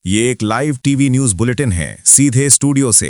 ये एक live TV news bulletin है, सीधे स्टूडियो से।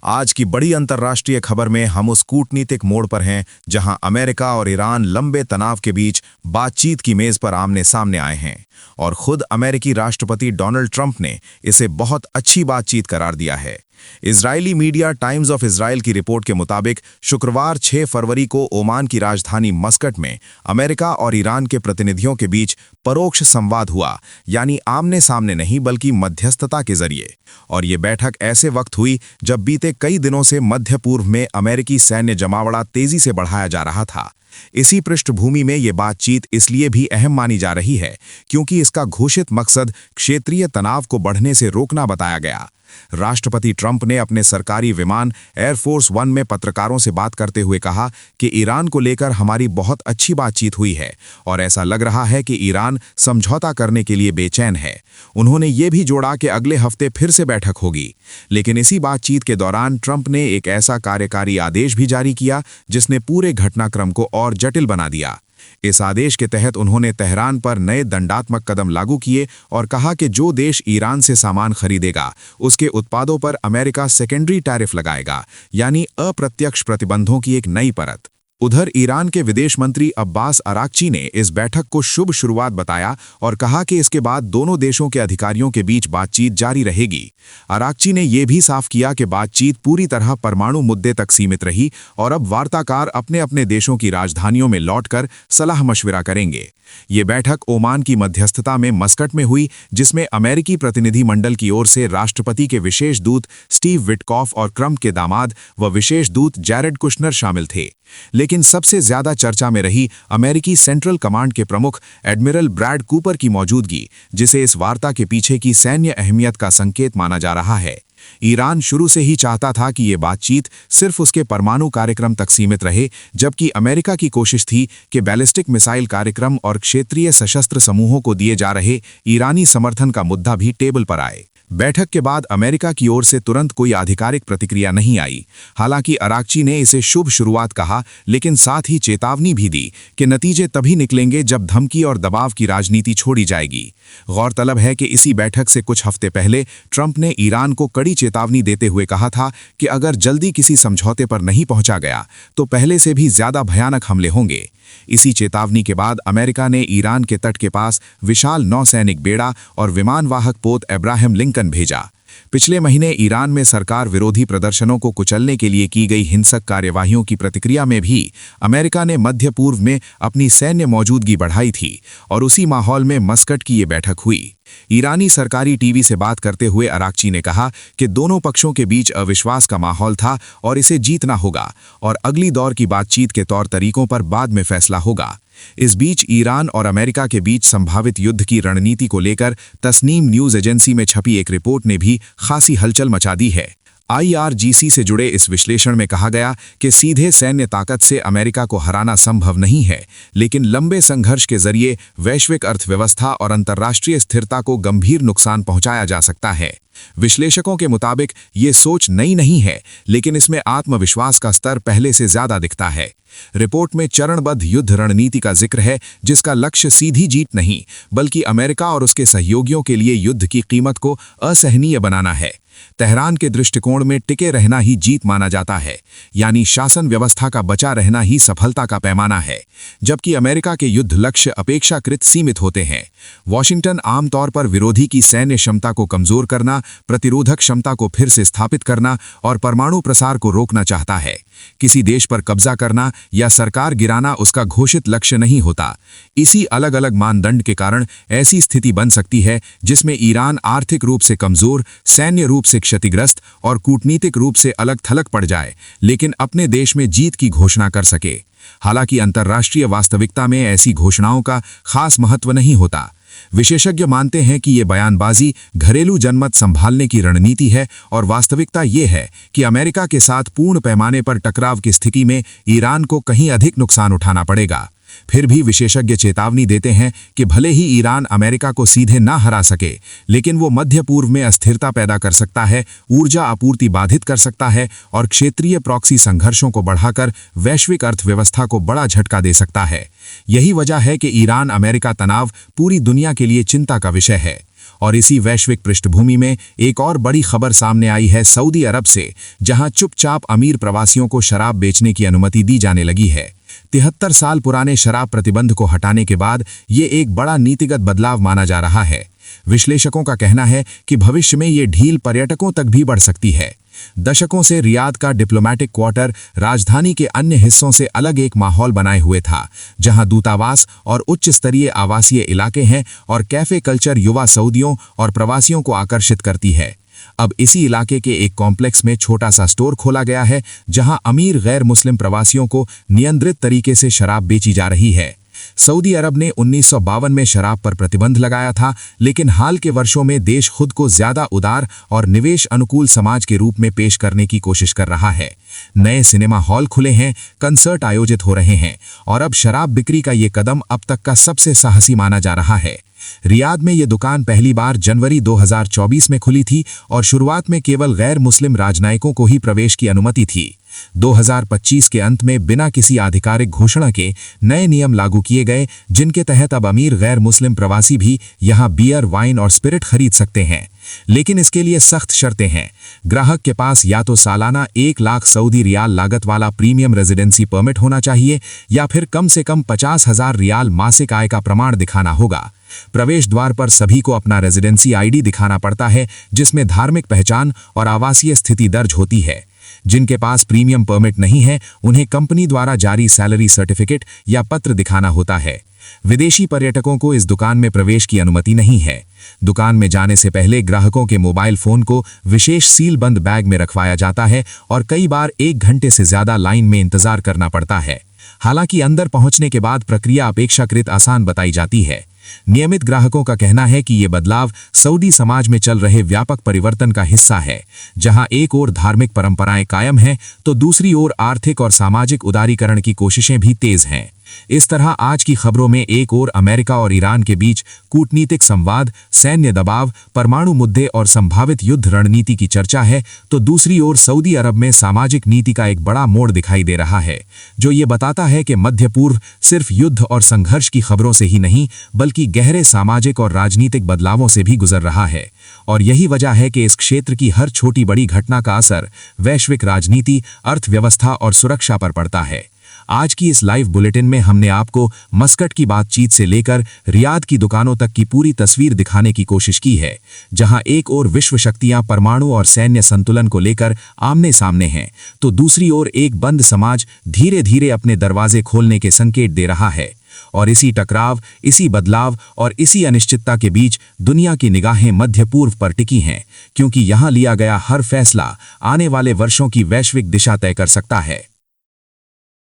आज की बड़ी अंतर्राष्ट्रीय खबर में हम उस कूटनीतिक मोड़ पर हैं जहां अमेरिका और ईरान लंबे तनाव के बीच बातचीत की मेज पर आमने सामने आए हैं और खुद अमेरिकी राष्ट्रपति डोनाल्ड ट्रंप ने इसे बहुत अच्छी बातचीत करार दिया है। Israeli media times of Israel की रिपोर्ट के मुताबिक शुक्रवार 6 फरवरी को ओमान की राजधानी मस्कट में अमेरिका और ईरान के प्रतिनिधियों के बीच परोक्ष संवाद हुआ, यानी आमने सामने नहीं बल्कि मध्यस्थता के जरिए। और ये बैठक ऐसे वक्त हुई जब बीते कई दिनों से मध्य पूर्व में अमेरिकी सैन्य जमावड़ा तेजी से बढ़ाया जा रहा था। इसी पृष्ठभूमि में ये बातचीत इसलिए भी अहम मानी जा रही है क्योंकि इसका घोषित मकसद क्षेत्रीय तनाव को बढ़ने से रोकना बताया गया। राष्ट्रपति ट्रंप ने अपने सरकारी विमान एयरफोर्स वन में पत्रकारों से बात करते हुए कहा कि ईरान को लेकर हमारी बहुत अच्छी बातचीत हुई है और ऐसा लग रहा है कि ईरान समझौता करने के लिए बेचैन है। उन्होंने ये भी जोड़ा कि अगले हफ्ते फिर से बैठक होगी। लेकिन इसी बातचीत के दौरान ट्रंप ने एक ऐसा कार्यकारी आदेश भी जारी किया जिसने पूरे घटनाक्रम को और जटिल बना दिया। इस आदेश के तहत उन्होंने तेहरान पर नए दंडात्मक कदम लागू किए और कहा कि जो देश ईरान से सामान खरीदेगा उसके उत्पादों पर अमेरिका सेकेंडरी टैरिफ लगाएगा, यानी अप्रत्यक्ष प्रतिबंधों की एक नई परत। उधर ईरान के विदेश मंत्री अब्बास अराक्ची ने इस बैठक को शुभ शुरुआत बताया और कहा कि इसके बाद दोनों देशों के अधिकारियों के बीच बातचीत जारी रहेगी। अराक्ची ने यह भी साफ किया कि बातचीत पूरी तरह परमाणु मुद्दे तक सीमित रही और अब वार्ताकार अपने अपने देशों की राजधानियों में लौटकर सलाह मशविरा करेंगे। ये बैठक ओमान की मध्यस्थता में मस्कट में हुई, जिसमें अमेरिकी प्रतिनिधिमंडल की ओर से राष्ट्रपति के विशेष दूत स्टीव विटकॉफ और ट्रंप के दामाद व विशेष दूत जैरेड कुशनर शामिल थे। लेकिन सबसे ज्यादा चर्चा में रही अमेरिकी सेंट्रल कमांड के प्रमुख एडमिरल ब्रैड कूपर की मौजूदगी, जिसे इस वार्ता के पीछे की सैन्य अहमियत का संकेत माना जा रहा है। ईरान शुरू से ही चाहता था कि ये बातचीत सिर्फ उसके परमाणु कार्यक्रम तक सीमित रहे, जबकि अमेरिका की कोशिश थी कि बैलिस्टिक मिसाइल कार्यक्रम और क्षेत्रीय सशस्त्र समूहों को दिए जा रहे ईरानी समर्थन का मुद्दा भी टेबल पर आए। बैठक के बाद अमेरिका की ओर से तुरंत कोई आधिकारिक प्रतिक्रिया नहीं आई। हालांकि अराक्ची ने इसे शुभ शुरुआत कहा, लेकिन साथ ही चेतावनी भी दी कि नतीजे तभी निकलेंगे जब धमकी और दबाव की राजनीति छोड़ी जाएगी। गौरतलब है कि इसी बैठक से कुछ हफ्ते पहले ट्रंप ने ईरान को कड़ी चेतावनी देते हुए कहा था कि अगर जल्दी किसी समझौते पर नहीं पहुंचा गया तो पहले से भी ज्यादा भयानक हमले होंगे। इसी चेतावनी के बाद अमेरिका ने ईरान के तट के पास विशाल नौसैनिक बेड़ा और विमानवाहक पोत अब्राहम लिंकन भेजा। पिछले महीने ईरान में सरकार विरोधी प्रदर्शनों को कुचलने के लिए की गई हिंसक कार्यवाहियों की प्रतिक्रिया में भी अमेरिका ने मध्य पूर्व में अपनी सैन्य मौजूदगी बढ़ाई थी और उसी माहौल में मस्कट की ये बैठक हुई। ईरानी सरकारी टीवी से बात करते हुए अराक्ची ने कहा कि दोनों पक्षों के बीच अविश्वास का माहौल था और इसे जीतना होगा और अगली दौर की बातचीत के तौर तरीकों पर बाद में फैसला होगा। इस बीच ईरान और अमेरिका के बीच संभावित युद्ध की रणनीति को लेकर तस्नीम न्यूज एजेंसी में छपी एक रिपोर्ट ने भी खासी हलचल मचा दी है। IRGC से जुड़े इस विश्लेषण में कहा गया कि सीधे सैन्य ताकत से अमेरिका को हराना संभव नहीं है, लेकिन लंबे संघर्ष के जरिए वैश्विक अर्थव्यवस्था और अंतर्राष्ट्रीय स्थिरता को गंभीर नुकसान पहुंचाया जा सकता है। विश्लेषकों के मुताबिक ये सोच नई नहीं है, लेकिन इसमें आत्मविश्वास का स्तर पहले से ज्यादा दिखता है। रिपोर्ट में चरणबद्ध युद्ध रणनीति का जिक्र है, जिसका लक्ष्य सीधी जीत नहीं बल्कि अमेरिका और उसके सहयोगियों के लिए युद्ध की कीमत को असहनीय बनाना है। तेहरान के दृष्टिकोण में टिके रहना ही जीत माना जाता है, यानी शासन व्यवस्था का बचा रहना ही सफलता का पैमाना है, जबकि अमेरिका के युद्ध लक्ष्य अपेक्षाकृत सीमित होते हैं। वॉशिंगटन आमतौर पर विरोधी की सैन्य क्षमता को कमजोर करना, प्रतिरोधक क्षमता को फिर से स्थापित करना और परमाणु प्रसार को रोकना चाहता है। किसी देश पर कब्जा करना या सरकार गिराना उसका घोषित लक्ष्य नहीं होता। इसी अलग अलग मानदंड के कारण ऐसी स्थिति बन सकती है जिसमें ईरान आर्थिक रूप से कमजोर, सैन्य रूप से क्षतिग्रस्त और कूटनीतिक रूप से अलग थलग पड़ जाए, लेकिन अपने देश में जीत की घोषणा कर सके। हालांकि अंतर्राष्ट्रीय वास्तविकता में ऐसी घोषणाओं का खास महत्व नहीं होता। विशेषज्ञ मानते हैं कि ये बयानबाजी घरेलू जनमत संभालने की रणनीति है और वास्तविकता ये है कि अमेरिका के साथ पूर्ण पैमाने पर टकराव की स्थिति में ईरान को कहीं अधिक नुकसान उठाना पड़ेगा। फिर भी विशेषज्ञ चेतावनी देते हैं कि भले ही ईरान अमेरिका को सीधे ना हरा सके, लेकिन वो मध्य पूर्व में अस्थिरता पैदा कर सकता है, ऊर्जा आपूर्ति बाधित कर सकता है और क्षेत्रीय प्रॉक्सी संघर्षों को बढ़ाकर वैश्विक अर्थव्यवस्था को बड़ा झटका दे सकता है। यही वजह है कि ईरान अमेरिका तनाव पूरी दुनिया के लिए चिंता का विषय है। और इसी वैश्विक पृष्ठभूमि में एक और बड़ी खबर सामने आई है सऊदी अरब से, जहां चुपचाप अमीर प्रवासियों को शराब बेचने की अनुमति दी जाने लगी है। 73 साल पुराने शराब प्रतिबंध को हटाने के बाद ये एक बड़ा नीतिगत बदलाव माना जा रहा है। विश्लेषकों का कहना है कि भविष्य में ये ढील पर्यटकों तक भी बढ़ सकती है। दशकों से रियाद का डिप्लोमेटिक क्वार्टर राजधानी के अन्य हिस्सों से अलग एक माहौल बनाए हुए था, जहां दूतावास और उच्च स्तरीय आवासीय इलाके हैं और कैफे कल्चर युवा सऊदियों और प्रवासियों को आकर्षित करती है। अब इसी इलाके के एक कॉम्प्लेक्स में छोटा सा स्टोर खोला गया है, जहां अमीर गैर मुस्लिम प्रवासियों को नियंत्रित तरीके से शराब बेची जा रही है। सऊदी अरब ने 1952 में शराब पर प्रतिबंध लगाया था, लेकिन हाल के वर्षों में देश खुद को ज्यादा उदार और निवेश अनुकूल समाज के रूप में पेश करने की कोशिश कर रहा है। नए सिनेमा हॉल खुले हैं, कंसर्ट आयोजित हो रहे हैं और अब शराब बिक्री का ये कदम अब तक का सबसे साहसी माना जा रहा है। रियाद में ये दुकान पहली बार जनवरी 2024 में खुली थी और शुरुआत में केवल गैर मुस्लिम राजनयिकों को ही प्रवेश की अनुमति थी। 2025 के अंत में बिना किसी आधिकारिक घोषणा के नए नियम लागू किए गए, जिनके तहत अब अमीर गैर मुस्लिम प्रवासी भी यहां बियर, वाइन और स्पिरिट खरीद सकते हैं। लेकिन इसके लिए सख्त शर्तें हैं। ग्राहक के पास या तो सालाना 1 लाख सऊदी रियाल लागत वाला प्रीमियम रेजिडेंसी परमिट होना चाहिए या फिर कम से कम 50,000 रियाल मासिक आय का प्रमाण दिखाना होगा। प्रवेश द्वार पर सभी को अपना रेजिडेंसी आईडी दिखाना पड़ता है, जिसमें धार्मिक पहचान और आवासीय स्थिति दर्ज होती है। जिनके पास प्रीमियम परमिट नहीं है, उन्हें कंपनी द्वारा जारी सैलरी सर्टिफिकेट या पत्र दिखाना होता है। विदेशी पर्यटकों को इस दुकान में प्रवेश की अनुमति नहीं है। दुकान में जाने से पहले ग्राहकों के मोबाइल फोन को विशेष सील बंद बैग में रखवाया जाता है और कई बार 1 घंटे से ज्यादा लाइन में इंतजार करना पड़ता है। हालांकि अंदर पहुंचने के बाद प्रक्रिया अपेक्षाकृत आसान बताई जाती है। नियमित ग्राहकों का कहना है कि ये बदलाव सऊदी समाज में चल रहे व्यापक परिवर्तन का हिस्सा है, जहां एक ओर धार्मिक परंपराएं कायम हैं तो दूसरी ओर आर्थिक और सामाजिक उदारीकरण की कोशिशें भी तेज हैं। इस तरह आज की खबरों में एक ओर अमेरिका और ईरान के बीच कूटनीतिक संवाद, सैन्य दबाव, परमाणु मुद्दे और संभावित युद्ध रणनीति की चर्चा है, तो दूसरी ओर सऊदी अरब में सामाजिक नीति का एक बड़ा मोड़ दिखाई दे रहा है, जो ये बताता है कि मध्य पूर्व सिर्फ युद्ध और संघर्ष की खबरों से ही नहीं, बल्कि गहरे सामाजिक और राजनीतिक बदलावों से भी गुजर रहा है। और यही वजह है कि इस क्षेत्र की हर छोटी बड़ी घटना का असर वैश्विक राजनीति, अर्थव्यवस्था और सुरक्षा पर पड़ता है। आज की इस लाइव बुलेटिन में हमने आपको मस्कट की बातचीत से लेकर रियाद की दुकानों तक की पूरी तस्वीर दिखाने की कोशिश की है, जहां एक ओर विश्व शक्तियां परमाणु और सैन्य संतुलन को लेकर आमने सामने हैं, तो दूसरी ओर एक बंद समाज धीरे धीरे अपने दरवाजे खोलने के संकेत दे रहा है। और इसी टकराव, इसी बदलाव और इसी अनिश्चितता के बीच दुनिया की निगाहें मध्य पूर्व पर टिकी हैं, क्योंकि यहां लिया गया हर फैसला आने वाले वर्षों की वैश्विक दिशा तय कर सकता है।